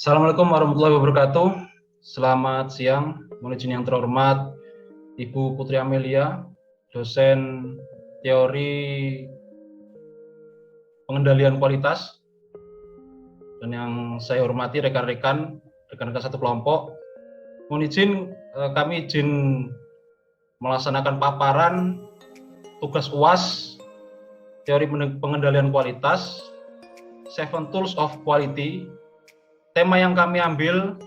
Assalamualaikum warahmatullahi wabarakatuh. Selamat siang, mohon izin yang terhormat Ibu Putri Amelia, dosen teori pengendalian kualitas, dan yang saya hormati rekan-rekan satu kelompok. Mohon izin, kami izin melaksanakan paparan tugas UAS teori pengendalian kualitas, 7 Tools of Quality. Tema yang kami ambil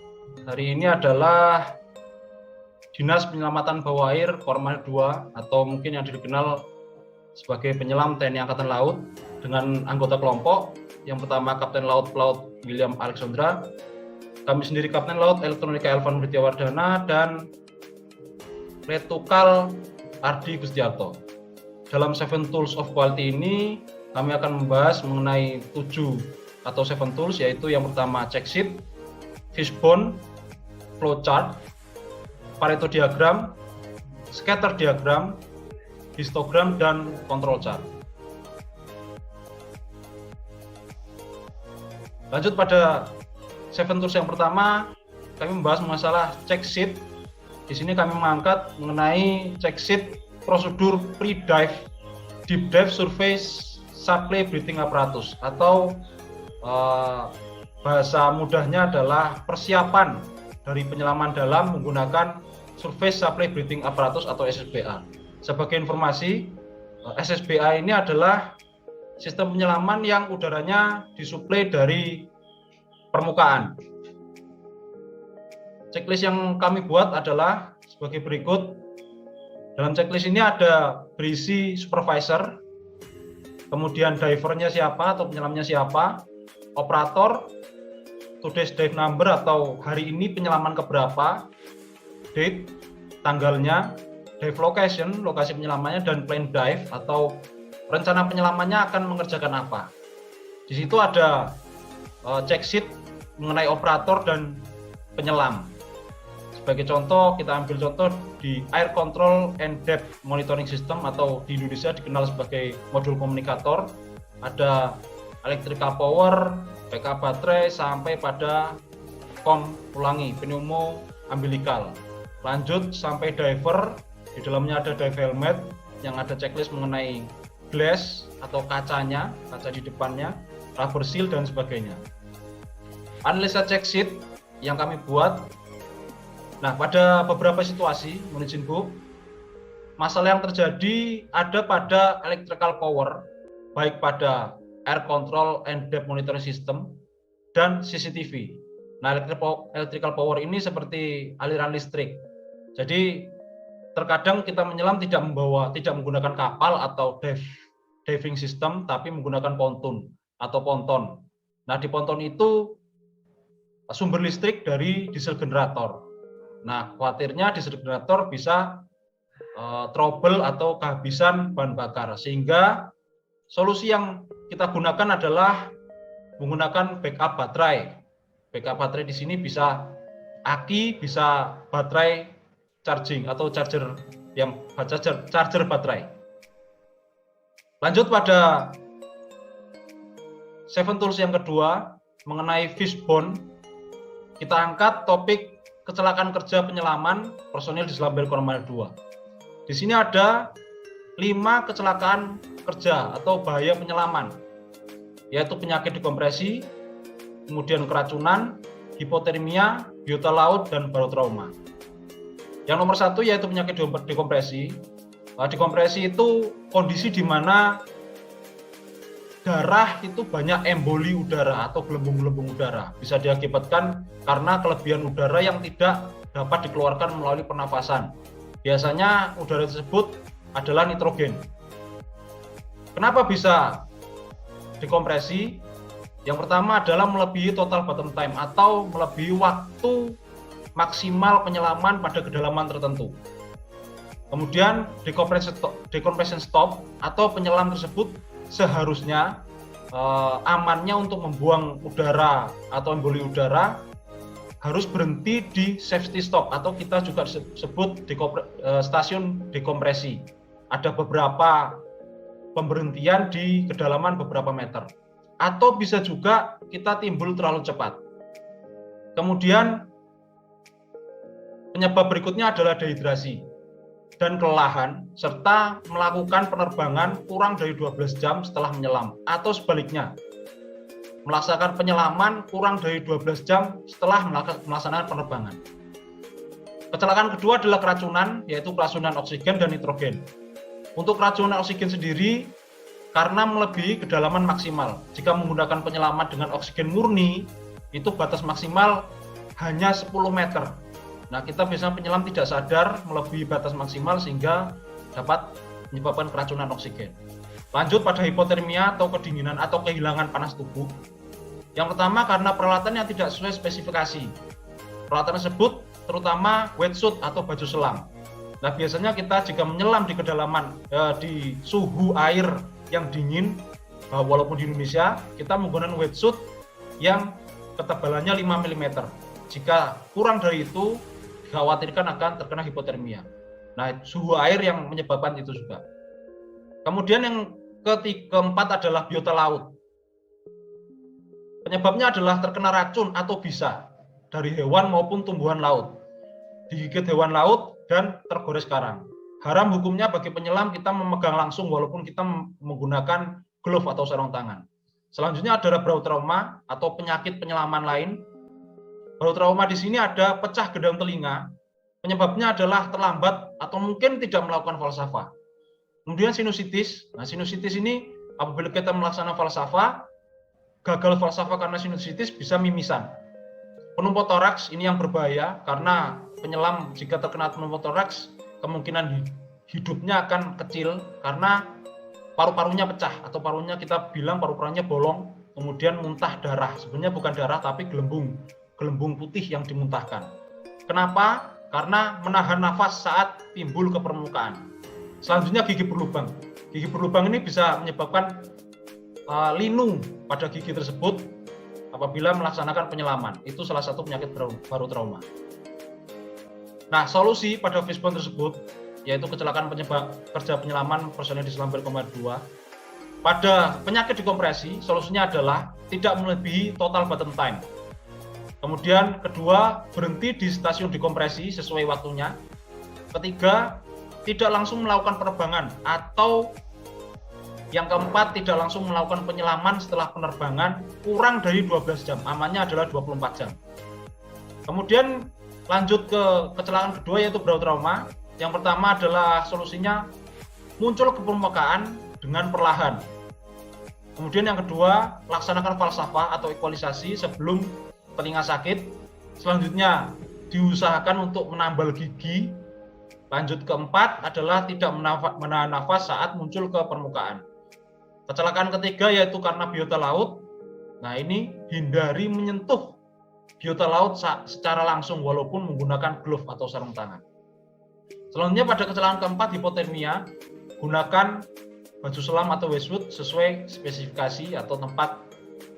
hari ini adalah Dinas Penyelamatan Bawah Air Kormal 2 atau mungkin yang dikenal sebagai penyelam TNI Angkatan Laut dengan anggota kelompok. Yang pertama Kapten Laut Pelaut William Alexandra, kami sendiri Kapten Laut Elektronika Elvan Wardana, dan Letukal Ardi Gustiarto. Dalam 7 Tools of Quality ini kami akan membahas mengenai 7 atau 7 tools, yaitu yang pertama check sheet, fishbone, flowchart, Pareto diagram, scatter diagram, histogram, dan control chart. Lanjut pada 7 tools yang pertama, kami membahas masalah check sheet. Di sini kami mengangkat mengenai check sheet prosedur pre-dive, deep dive surface supply breathing apparatus, atau bahasa mudahnya adalah persiapan dari penyelaman dalam menggunakan surface supply breathing apparatus atau SSBA. Sebagai informasi, SSBA ini adalah sistem penyelaman yang udaranya disuplai dari permukaan. Checklist yang kami buat adalah sebagai berikut. Dalam checklist ini ada berisi supervisor, kemudian divernya siapa atau penyelamnya siapa, operator, today's dive number atau hari ini penyelaman keberapa, date, tanggalnya, dive location, lokasi penyelamannya, dan plan dive atau rencana penyelamannya akan mengerjakan apa. Di situ ada check sheet mengenai operator dan penyelam. Sebagai contoh, kita ambil contoh di Air Control and Depth Monitoring System atau di Indonesia dikenal sebagai modul komunikator. Ada electrical power, backup baterai, sampai pada pneumo umbilical. Lanjut sampai diver, di dalamnya ada dive helmet yang ada checklist mengenai glass atau kacanya, kaca di depannya, rubber seal, dan sebagainya. Analisa check sheet yang kami buat. Nah, pada beberapa situasi, mohon izin Bu, masalah yang terjadi ada pada electrical power, baik pada Air Control and Depth Monitoring System dan CCTV. Nah, electrical power ini seperti aliran listrik. Jadi terkadang kita menyelam tidak menggunakan kapal atau diving system, tapi menggunakan ponton atau ponton. Nah, di ponton itu sumber listrik dari diesel generator. Nah, khawatirnya diesel generator bisa trouble atau kehabisan bahan bakar, sehingga solusi yang kita gunakan adalah menggunakan backup baterai. Backup baterai di sini bisa aki, bisa baterai charging atau charger baterai. Lanjut pada 7 tools yang kedua mengenai fishbone. Kita angkat topik kecelakaan kerja penyelaman personil di Selam Air Kormal 2. Di sini ada 5 kecelakaan kerja atau bahaya penyelaman, yaitu penyakit dekompresi, kemudian keracunan, hipotermia, biota laut, dan barotrauma. Yang nomor 1 yaitu penyakit dekompresi. Dekompresi itu kondisi di mana darah itu banyak emboli udara atau gelembung-gelembung udara. Bisa diakibatkan karena kelebihan udara yang tidak dapat dikeluarkan melalui pernafasan. Biasanya udara tersebut adalah nitrogen. Kenapa bisa dekompresi? Yang pertama adalah melebihi total bottom time atau melebihi waktu maksimal penyelaman pada kedalaman tertentu. Kemudian decompression stop atau penyelam tersebut seharusnya amannya untuk membuang udara atau emboli udara harus berhenti di safety stop atau kita juga sebut stasiun dekompresi. Ada beberapa pemberhentian di kedalaman beberapa meter. Atau bisa juga kita timbul terlalu cepat. Kemudian penyebab berikutnya adalah dehidrasi dan kelelahan, serta melakukan penerbangan kurang dari 12 jam setelah menyelam, atau sebaliknya, melaksanakan penyelaman kurang dari 12 jam setelah melaksanakan penerbangan. Kecelakaan kedua adalah keracunan, yaitu keracunan oksigen dan nitrogen. Untuk keracunan oksigen sendiri, karena melebihi kedalaman maksimal. Jika menggunakan penyelaman dengan oksigen murni, itu batas maksimal hanya 10 meter. Nah, kita biasanya penyelam tidak sadar melebihi batas maksimal sehingga dapat menyebabkan keracunan oksigen. Lanjut pada hipotermia atau kedinginan atau kehilangan panas tubuh. Yang pertama karena peralatan yang tidak sesuai spesifikasi. Peralatan tersebut terutama wetsuit atau baju selam. Nah, biasanya kita jika menyelam di kedalaman di suhu air yang dingin, walaupun di Indonesia kita menggunakan wetsuit yang ketebalannya 5 mm. Jika kurang dari itu, dikhawatirkan akan terkena hipotermia. Nah, suhu air yang menyebabkan itu juga. Kemudian yang keempat adalah biota laut. Penyebabnya adalah terkena racun atau bisa dari hewan maupun tumbuhan laut, digigit hewan laut dan tergores karang. Haram hukumnya bagi penyelam kita memegang langsung walaupun kita menggunakan glove atau sarung tangan. Selanjutnya adalah bautrauma atau penyakit penyelaman lain. Bautrauma di sini ada pecah gendang telinga. Penyebabnya adalah terlambat atau mungkin tidak melakukan falsafah. Kemudian sinusitis. Nah, sinusitis ini apabila kita melaksanakan falsafah, gagal falsafah karena sinusitis bisa mimisan. Pneumotoraks ini yang berbahaya karena penyelam jika terkena pneumotoraks kemungkinan hidupnya akan kecil karena paru-parunya pecah atau parunya kita bilang paru-parunya bolong, kemudian muntah darah. Sebenarnya bukan darah tapi gelembung putih yang dimuntahkan. Kenapa? Karena menahan nafas saat timbul ke permukaan. Selanjutnya gigi berlubang. Gigi berlubang ini bisa menyebabkan linu pada gigi tersebut apabila melaksanakan penyelaman. Itu salah satu penyakit barotrauma. Nah, solusi pada fishbone tersebut yaitu kecelakaan penyebab kerja penyelaman personel di Selam Komando 2. Pada penyakit dikompresi, solusinya adalah tidak melebihi total bottom time. Kemudian kedua, berhenti di stasiun dikompresi sesuai waktunya. Ketiga, tidak langsung melakukan penerbangan, atau yang keempat, tidak langsung melakukan penyelaman setelah penerbangan kurang dari 12 jam. Amannya adalah 24 jam. Kemudian lanjut ke kecelakaan kedua yaitu barotrauma. Yang pertama adalah solusinya muncul ke permukaan dengan perlahan. Kemudian yang kedua, laksanakan falsafah atau ekualisasi sebelum telinga sakit. Selanjutnya diusahakan untuk menambal gigi. Lanjut keempat adalah tidak menahan nafas saat muncul ke permukaan. Kecelakaan ketiga yaitu karena biota laut. Nah, ini hindari menyentuh biota laut secara langsung walaupun menggunakan glove atau sarung tangan. Selanjutnya pada kecelakaan keempat, hipotermia, gunakan baju selam atau wetsuit sesuai spesifikasi atau tempat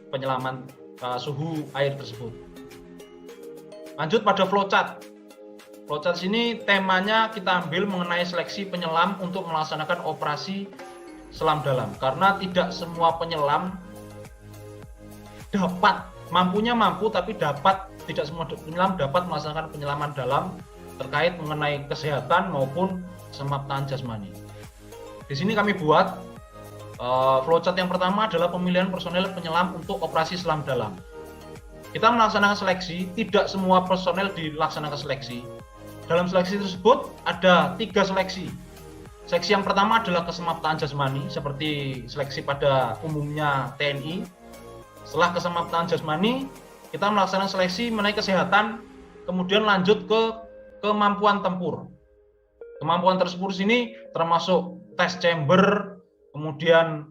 penyelaman suhu air tersebut. Lanjut pada flowchart. Flowchart sini temanya kita ambil mengenai seleksi penyelam untuk melaksanakan operasi selam dalam, karena tidak semua penyelam mampu tapi tidak semua penyelam dapat melaksanakan penyelaman dalam terkait mengenai kesehatan maupun keselamatan jasmani. Di sini kami buat flowchart yang pertama adalah pemilihan personel penyelam untuk operasi selam dalam. Kita melaksanakan seleksi, tidak semua personel dilaksanakan seleksi. Dalam seleksi tersebut ada 3 seleksi. Seleksi yang pertama adalah keselamatan jasmani, seperti seleksi pada umumnya TNI. Setelah keselamatan jasmani, kita melaksanakan seleksi mengenai kesehatan, kemudian lanjut ke kemampuan tempur. Kemampuan tersebut sini termasuk tes chamber, kemudian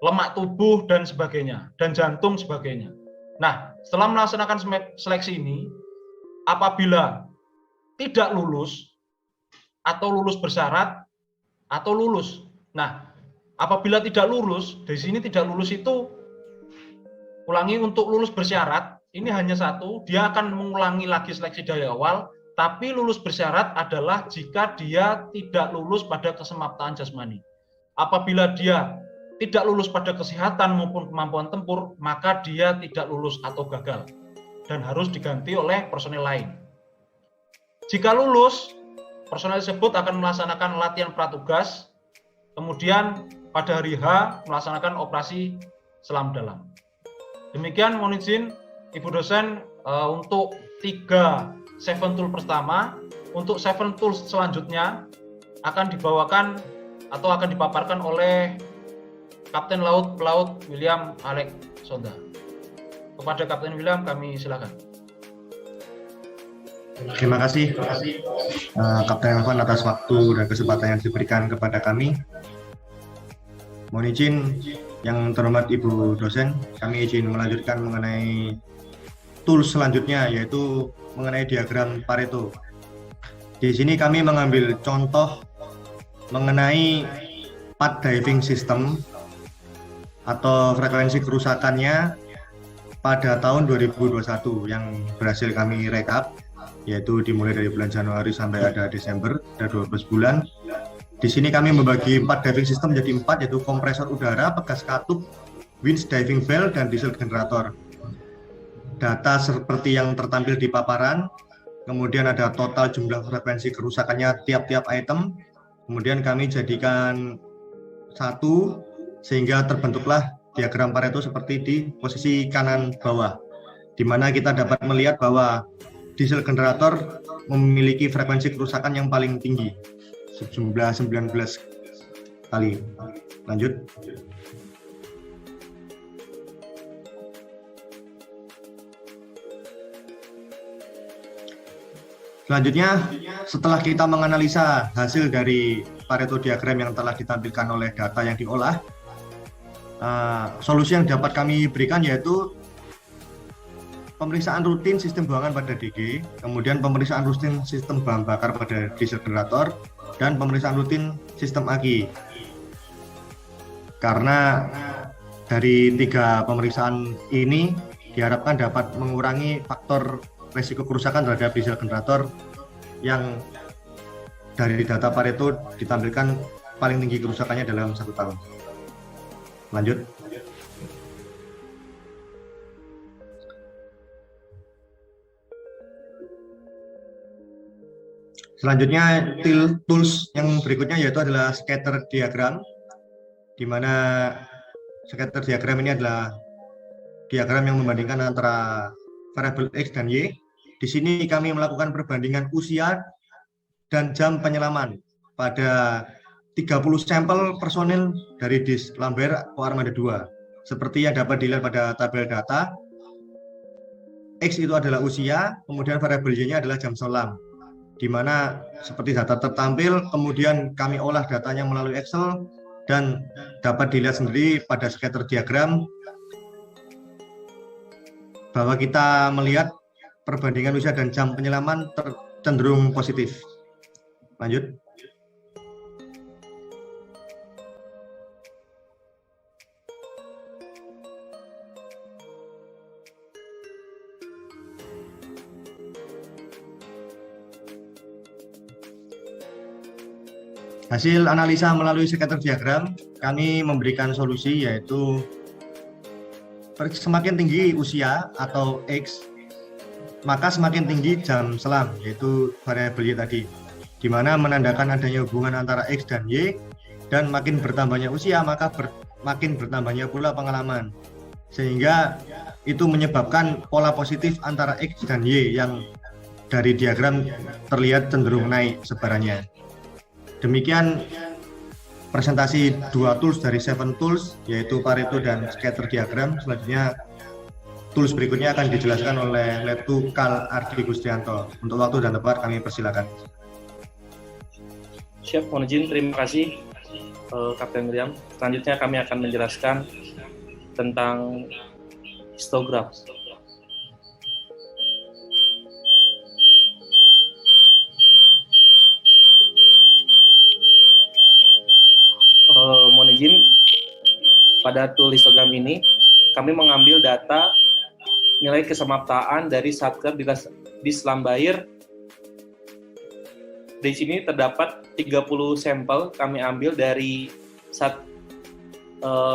lemak tubuh dan sebagainya, dan jantung sebagainya. Nah, setelah melaksanakan seleksi ini, apabila tidak lulus atau lulus bersyarat atau lulus. Nah, apabila tidak lulus, di sini tidak lulus itu ulangi untuk lulus bersyarat, ini hanya satu, dia akan mengulangi lagi seleksi dari awal, tapi lulus bersyarat adalah jika dia tidak lulus pada keselamatan jasmani. Apabila dia tidak lulus pada kesehatan maupun kemampuan tempur, maka dia tidak lulus atau gagal dan harus diganti oleh personel lain. Jika lulus, personel tersebut akan melaksanakan latihan pratugas, kemudian pada hari H melaksanakan operasi selam dalam. Demikian mohon izin Ibu dosen untuk 3 7 tool pertama. Untuk 7 tools selanjutnya akan dibawakan atau akan dipaparkan oleh Kapten Laut Pelaut William Alexonda. Kepada Kapten William kami silakan. Terima kasih Kapten Elvan atas waktu dan kesempatan yang diberikan kepada kami. Mohon izin yang terhormat Ibu dosen, kami izin melanjutkan mengenai tools selanjutnya, yaitu mengenai diagram Pareto. Di sini kami mengambil contoh mengenai path diving system atau frekuensi kerusakannya pada tahun 2021 yang berhasil kami rekap, yaitu dimulai dari bulan Januari sampai ada Desember, ada 12 bulan. Di sini kami membagi path diving system menjadi 4, yaitu kompresor udara, pegas katup, winch diving bell, dan diesel generator. Data seperti yang tertampil di paparan, kemudian ada total jumlah frekuensi kerusakannya tiap-tiap item, kemudian kami jadikan satu sehingga terbentuklah diagram Pareto seperti di posisi kanan bawah, di mana kita dapat melihat bahwa diesel generator memiliki frekuensi kerusakan yang paling tinggi, sejumlah 19 kali. Lanjut. Selanjutnya, setelah kita menganalisa hasil dari Pareto diagram yang telah ditampilkan oleh data yang diolah, solusi yang dapat kami berikan yaitu pemeriksaan rutin sistem buangan pada DG, kemudian pemeriksaan rutin sistem bahan bakar pada diesel generator, dan pemeriksaan rutin sistem aki. Karena dari 3 pemeriksaan ini diharapkan dapat mengurangi faktor resiko kerusakan terhadap diesel generator yang dari data Pareto ditampilkan paling tinggi kerusakannya dalam 1 tahun. Lanjut. Selanjutnya tools yang berikutnya yaitu adalah scatter diagram, di mana scatter diagram ini adalah diagram yang membandingkan antara variabel X dan Y. Di sini kami melakukan perbandingan usia dan jam penyelaman pada 30 sampel personil dari DIS Lambert Armada 2. Seperti yang dapat dilihat pada tabel data, X itu adalah usia, kemudian variabel Y-nya adalah jam selam. Di mana seperti data tertampil, kemudian kami olah datanya melalui Excel dan dapat dilihat sendiri pada scatter diagram bahwa kita melihat perbandingan usia dan jam penyelaman cenderung positif. Lanjut. Hasil analisa melalui scatter diagram, kami memberikan solusi yaitu semakin tinggi usia atau X, maka semakin tinggi jam selam, yaitu variabel Y tadi, di mana menandakan adanya hubungan antara X dan Y, dan makin bertambahnya usia maka makin bertambahnya pula pengalaman, sehingga itu menyebabkan pola positif antara X dan Y yang dari diagram terlihat cenderung naik sebarannya. Demikian presentasi 2 tools dari 7 tools, yaitu Pareto dan scatter diagram. Selanjutnya tools berikutnya akan dijelaskan oleh Letu Kal Ardi Gustianto. Untuk waktu dan tempat kami persilakan. Siap, mohon izin, terima kasih Kapten William. Selanjutnya kami akan menjelaskan tentang histograf. Mohon izin, pada tool histogram ini kami mengambil data nilai kesemaptaan dari Satker DIS Lambert. Di sini terdapat 30 sampel kami ambil dari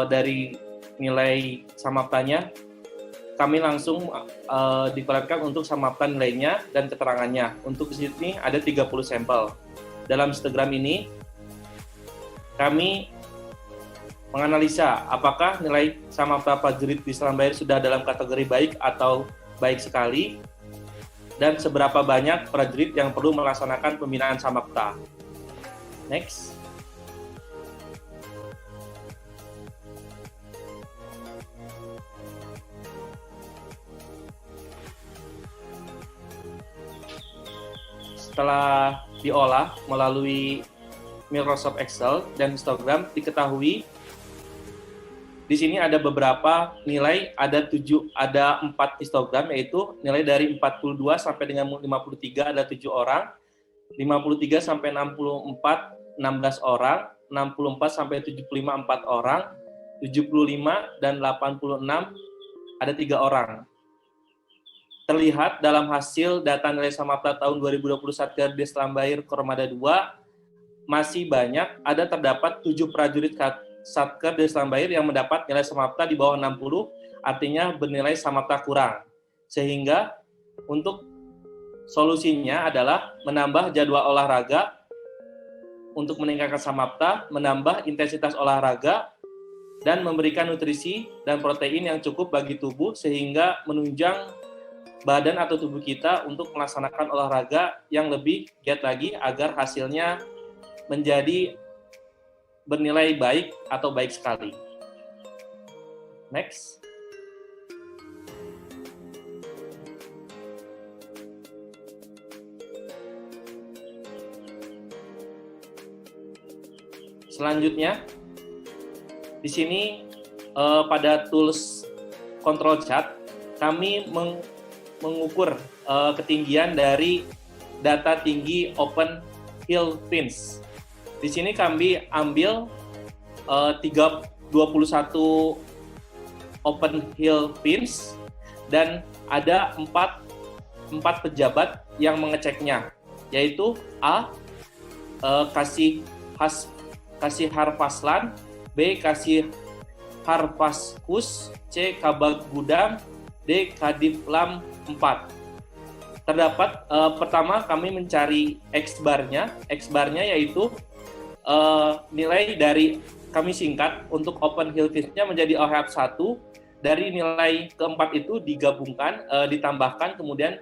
dari nilai samaptanya, kami langsung dikeluarkan untuk samapta nilainya dan keterangannya. Untuk di sini ada 30 sampel. Dalam histogram ini, kami menganalisa apakah nilai samapta prajurit di Selambayar sudah dalam kategori baik atau baik sekali, dan seberapa banyak prajurit yang perlu melaksanakan pembinaan samapta. Next. Setelah diolah melalui Microsoft Excel dan histogram, diketahui di sini ada beberapa nilai, ada 4 histogram, yaitu nilai dari 42 sampai dengan 53 ada 7 orang, 53 sampai 64 16 orang, 64 sampai 75 4 orang, 75 dan 86 ada 3 orang. Terlihat dalam hasil data nilai samapta tahun 2020 Satker Des Selambayar Kormada 2 masih banyak, terdapat 7 prajurit Satker Des Selambayar yang mendapat nilai samapta di bawah 60, artinya bernilai samapta kurang. Sehingga untuk solusinya adalah menambah jadwal olahraga untuk meningkatkan samapta, menambah intensitas olahraga, dan memberikan nutrisi dan protein yang cukup bagi tubuh sehingga menunjang badan atau tubuh kita untuk melaksanakan olahraga yang lebih giat lagi agar hasilnya menjadi bernilai baik atau baik sekali. Next. Selanjutnya, di sini pada tools control chart kami mengukur ketinggian dari data tinggi open hill pins. Di sini kami ambil 21 open hill pins dan ada 4 pejabat yang mengeceknya, yaitu A. Kasih Harpaslan, B. Kasih Harpaskus, C. Kabag Gudang, D. Kadiflam 4. Terdapat pertama kami mencari X-bar-nya. X-bar-nya yaitu nilai dari, kami singkat untuk open hill pins-nya menjadi OHAP 1. Dari nilai keempat itu digabungkan, ditambahkan, kemudian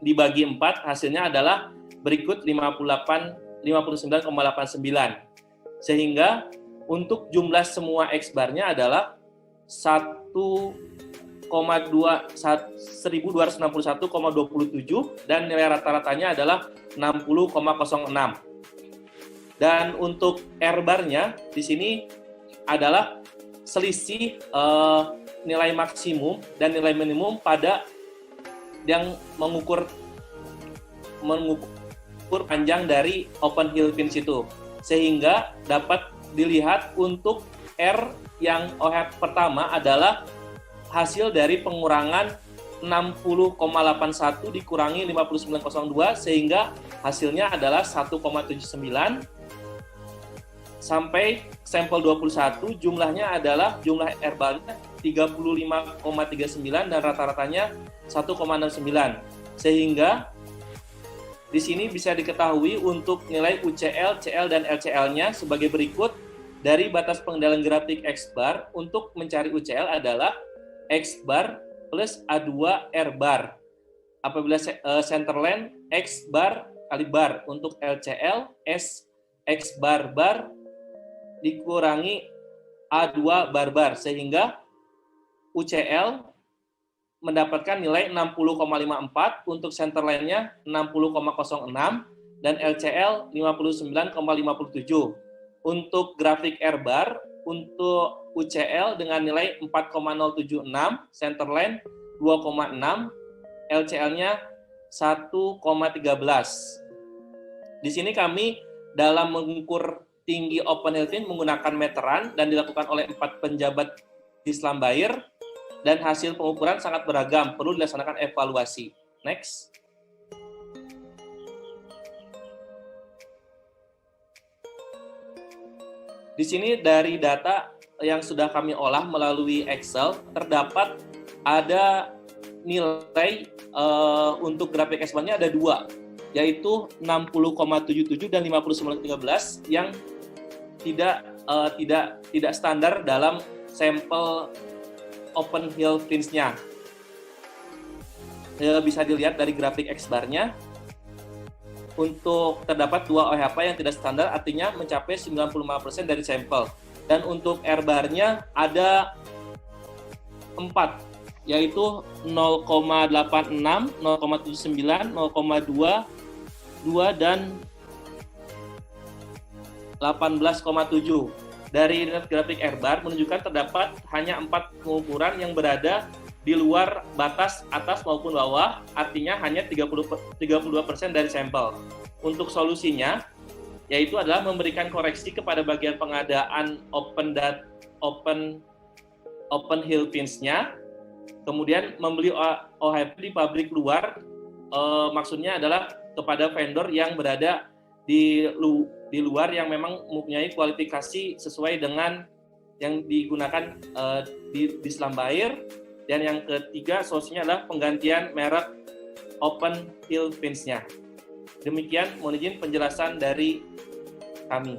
dibagi 4, hasilnya adalah berikut 59,89. Sehingga untuk jumlah semua X-bar-nya adalah 1.261,27 dan nilai rata-ratanya adalah 60,06. Dan untuk R-bar-nya di sini adalah selisih nilai maksimum dan nilai minimum pada yang mengukur panjang dari open hill pins itu, sehingga dapat dilihat untuk R yang OHAP pertama adalah hasil dari pengurangan 60,81 dikurangi 59,02 sehingga hasilnya adalah 1,79. Sampai sampel 21 jumlahnya adalah jumlah R-bar-nya 35,39 dan rata-ratanya 1,69. Sehingga di sini bisa diketahui untuk nilai UCL, CL, dan LCL-nya sebagai berikut. Dari batas pengendalian grafik X-bar, untuk mencari UCL adalah X-bar plus A2 R-bar. Apabila centerline, X-bar kali bar. Untuk LCL, S X-bar bar dikurangi A2 bar-bar. Sehingga UCL mendapatkan nilai 60,54, untuk centerline-nya 60,06, dan LCL 59,57. Untuk grafik R-bar, untuk UCL dengan nilai 4,076, centerline 2,6, LCL-nya 1,13. Di sini kami dalam mengukur tinggi open hill pin menggunakan meteran dan dilakukan oleh 4 penjabat di Selambayar. Dan hasil pengukuran sangat beragam, perlu dilaksanakan evaluasi. Next. Di sini dari data yang sudah kami olah melalui Excel, terdapat ada nilai untuk grafik X-bar-nya ada dua, yaitu 60,77 dan 59,13 yang tidak standar dalam sampel open hill fins-nya. Bisa dilihat dari grafik X-bar-nya. Untuk terdapat dua OHP yang tidak standar, artinya mencapai 95% dari sampel. Dan untuk R-bar-nya ada 4, yaitu 0,86, 0,79, 0,2, 2, dan 18,7. Dari grafik R-bar menunjukkan terdapat hanya 4 pengukuran yang berada di luar batas atas maupun bawah, artinya hanya 32% dari sampel. Untuk solusinya, yaitu adalah memberikan koreksi kepada bagian pengadaan open hill fins-nya, kemudian membeli OHP di pabrik luar, maksudnya adalah kepada vendor yang berada di luar yang memang mempunyai kualifikasi sesuai dengan yang digunakan di selam air. Dan yang ketiga, solusinya adalah penggantian merek open hill fins-nya. Demikian, mohon izin penjelasan dari kami.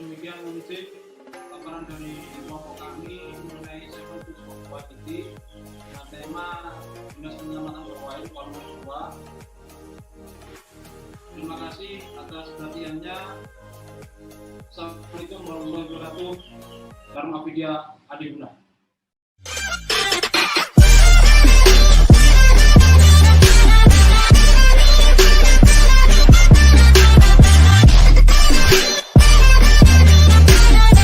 Demikian mungkin paparan dari kelompok kami mengenai segmen quality dengan tema dinas penyelamatan berwajib Kuala 2. Terima kasih atas perhatiannya. Assalamualaikum warahmatullahi wabarakatuh. Dharma Vidya Adiguna.